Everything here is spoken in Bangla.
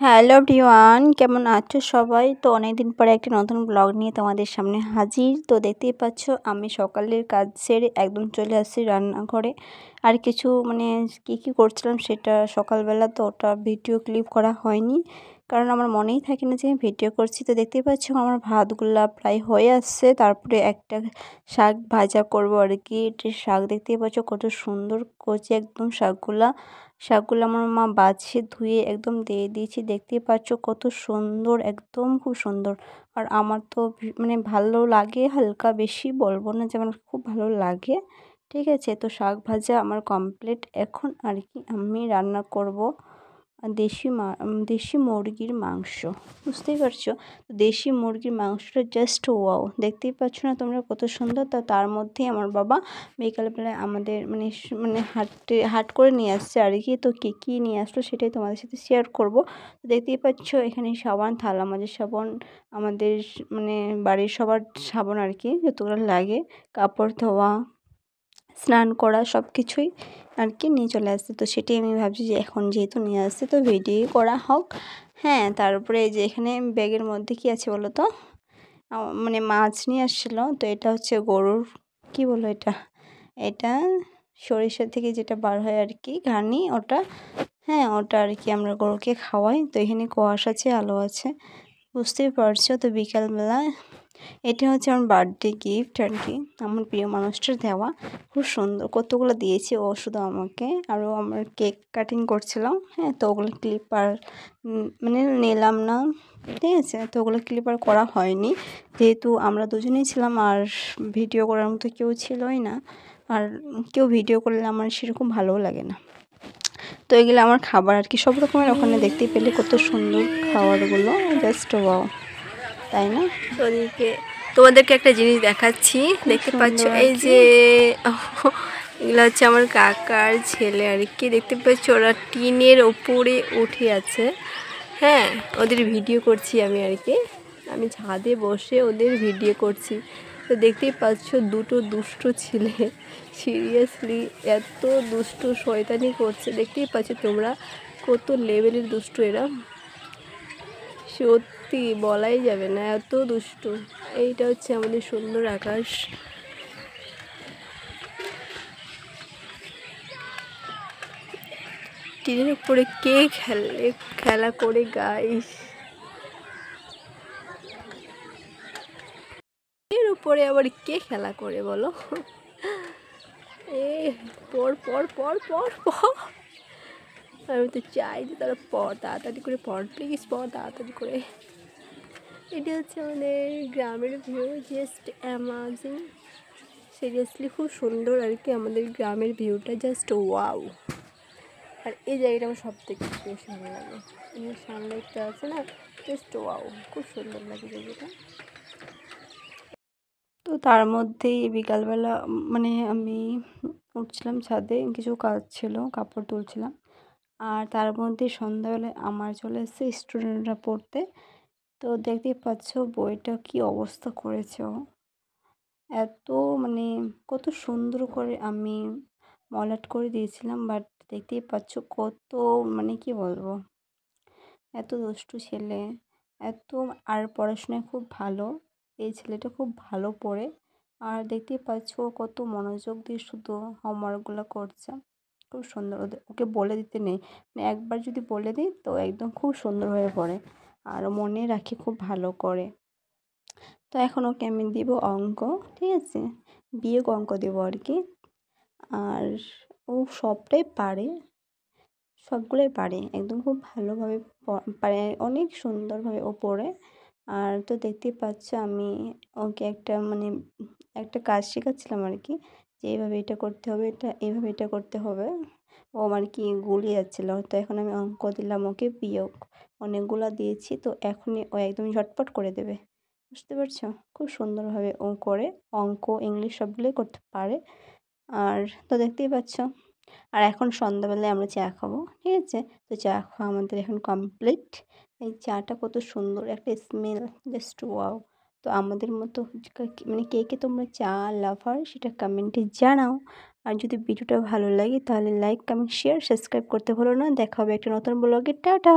হ্যালো এভরিওয়ান, কেমন আছো সবাই? তো অনেক দিন পরে একটা নতুন ব্লগ নিয়ে তোমাদের সামনে হাজির। তো দেখতেই পাচ্ছ আমি সকালের কাজ সেরে একদম চলে আসছি রান্নাঘরে। আর কিছু কী করছিলাম সেটা সকালবেলা তো ওটা ভিডিও ক্লিপ করা হয়নি, কারণ আমার মনেই থাকে না যে আমি ভিডিও করছি। তো দেখতেই পাচ্ছ আমার ভাতগুলা প্রায় হয়ে আসছে। তারপরে একটা শাক ভাজা করবো আর কি। শাক দেখতেই পাচ্ছ কত সুন্দর কচি একদম শাকগুলো আমার মা বাছিয়ে ধুয়ে একদম দিয়ে দিয়েছি। দেখতেই পাচ্ছ কত সুন্দর, একদম খুব সুন্দর। আর আমার তো ভালো লাগে, হালকা বেশি বলবো না যে আমার খুব ভালো লাগে। ঠিক আছে, তো শাক ভাজা আমার কমপ্লিট। এখন আর কি আমি রান্না করব দেশি মুরগির মাংস। বুঝতেই পারছো, তো দেশি মুরগির মাংসটা জাস্ট ওয়াও, দেখতেই পাচ্ছ না তোমরা কত সুন্দর। তার মধ্যেই আমার বাবা বিকালবেলায় আমাদের হাট করে নিয়ে আসছে আর কি। তো কী নিয়ে আসলো সেটাই তোমাদের সাথে শেয়ার করব। তো দেখতেই পাচ্ছ এখানে সাবান, থালা মাজার সাবান, আমাদের বাড়ির সবার সাবান আর কি, যতগুলো লাগে, কাপড় ধোয়া, স্নান করা, সব কিছুই আর কি নিয়ে চলে আসছে। তো সেটাই আমি ভাবছি যে এখন যেহেতু নিয়ে আসছে তো ভিডিও করা হোক। হ্যাঁ, তারপরে এই যে এখানে ব্যাগের মধ্যে কী আছে বলো তো, মাছ নিয়ে আসছিলো। তো এটা হচ্ছে গরুর, কি বলো এটা সরিষা থেকে যেটা বার হয় আর কি, ঘানি ওটা। হ্যাঁ, ওটা আর কি আমরা গরুকে খাওয়াই। তো এখানে কোয়াশ আছে, আলো আছে, বুঝতেই পারছো। তো বিকালবেলা এটা হচ্ছে আমার বার্থডে গিফট আর কি, আমার প্রিয় মানুষটার দেওয়া। খুব সুন্দর, কতগুলো দিয়েছে ও শুধু আমাকে। আরও আমার কেক কাটিং করছিলাম। হ্যাঁ, তো ওগুলো ক্লিপ আর নিলাম না, ঠিক আছে। তো ওগুলো ক্লিপ আর করা হয়নি, যেহেতু আমরা দুজনেই ছিলাম আর ভিডিও করার মতো কেউ ছিলই না। আর কেউ ভিডিও করলে আমার সেরকম ভালোও লাগে না। তো এগুলো আমার খাবার আর কি, সব রকমের ওখানে দেখতেই পেলে কত সুন্দর খাবারগুলো, জাস্ট ওয়াও, তাই না? তোমাদেরকে একটা জিনিস দেখাচ্ছি, দেখতে পাচ্ছ এই যে এগুলো হচ্ছে আমার কাকার ছেলে আর কি। দেখতে পাচ্ছ ওরা টিনের ওপরে উঠে আছে। হ্যাঁ, ওদের ভিডিও করছি আমি আর কি, আমি ছাদে বসে ওদের ভিডিও করছি। তো দেখতেই পাচ্ছ দুটো দুষ্ট ছেলে, সিরিয়াসলি এত দুষ্টু শয়তানি করছে, দেখতেই পাচ্ছ তোমরা কত লেভেলের দুষ্টু এরা, সত্যি বলাই যাবে না, এত দুষ্টু। এইটা হচ্ছে আমাদের সুন্দর আকাশ। টিনের উপরে কে খেলা করে গাইস, এর উপরে আবার কে খেলা করে বলো? এ পড় পড় পড় পড় পড়, আমি তো চাই যে তারা পড়, তাড়াতাড়ি করে পড়, প্লিজ পড় তাড়াতাড়ি করে। এটা হচ্ছে আমাদের গ্রামের ভিউ, জাস্ট অ্যামাজিং, সিরিয়াসলি খুব সুন্দর আর কি আমাদের গ্রামের ভিউটা, জাস্ট ওয়াও। আর এই জায়গাটা আমার সব থেকে বেশি ভালো লাগে, সানলাইটটা আছে না, জাস্ট ওয়াও, খুব সুন্দর লাগে জায়গাটা। তো তার মধ্যেই বিকালবেলা আমি উঠছিলাম ছাদে, কিছু কাজ ছিল, কাপড় তুলছিলাম। আর তার মধ্যে সন্ধ্যাবেলায় আমার চলে এসেছে স্টুডেন্টরা পড়তে। তো দেখতেই পাচ্ছ বইটা কি অবস্থা করেছে ও, এত কত সুন্দর করে আমি মলাট করে দিয়েছিলাম, বাট দেখতেই পাচ্ছ কত কি বলবো, এত দুষ্টু ছেলে, এত। আর পড়াশোনায় খুব ভালো, এই ছেলেটা খুব ভালো পড়ে। আর দেখতেই পাচ্ছ কত মনোযোগ দিয়ে শুধু হোমওয়ার্কগুলো করছে, খুব সুন্দর। ওকে বলে দিতে নেই, একবার যদি বলে দিই তো একদম খুব সুন্দর হয়ে পড়ে আর মনে রাখে খুব ভালো করে। তো এখন ওকে আমি দিব অঙ্ক, ঠিক আছে, বিয়োগ অঙ্ক দেবো আর কি। আর ও সবগুলোই পারে একদম খুব ভালোভাবে পারে, অনেক সুন্দরভাবে ও পড়ে। আর তো দেখতেই পাচ্ছ আমি ওকে একটা কাজ শেখাচ্ছিলাম আর কি, যে এইভাবে এটা করতে হবে, এইভাবে এটা করতে হবে। ও গুলিয়ে যাচ্ছিলো। তো এখন আমি অঙ্ক দিলাম ওকে, বিয়োগ অনেকগুলো দিয়েছি। তো এখনই ও একদম ঝটপট করে দেবে, বুঝতে পারছো, খুব সুন্দরভাবে ও করে, অঙ্ক ইংলিশ সবগুলোই করতে পারে। আর তো দেখতেই পাচ্ছ। আর এখন সন্ধ্যাবেলায় আমরা চা খাবো, ঠিক আছে। তো চা খাওয়া আমাদের এখন কমপ্লিট। এই চাটা কত সুন্দর একটা স্মেল, জাস্ট ওয়াও। তো আমাদের মতো কে কে তোমরা চা লাভার সেটা কমেন্টে জানাও। আর যদি ভিডিওটা ভালো লাগে তাহলে লাইক, কমেন্ট, শেয়ার, সাবস্ক্রাইব করতে ভুলো না। দেখা হবে একটা নতুন ব্লগে, টাটা।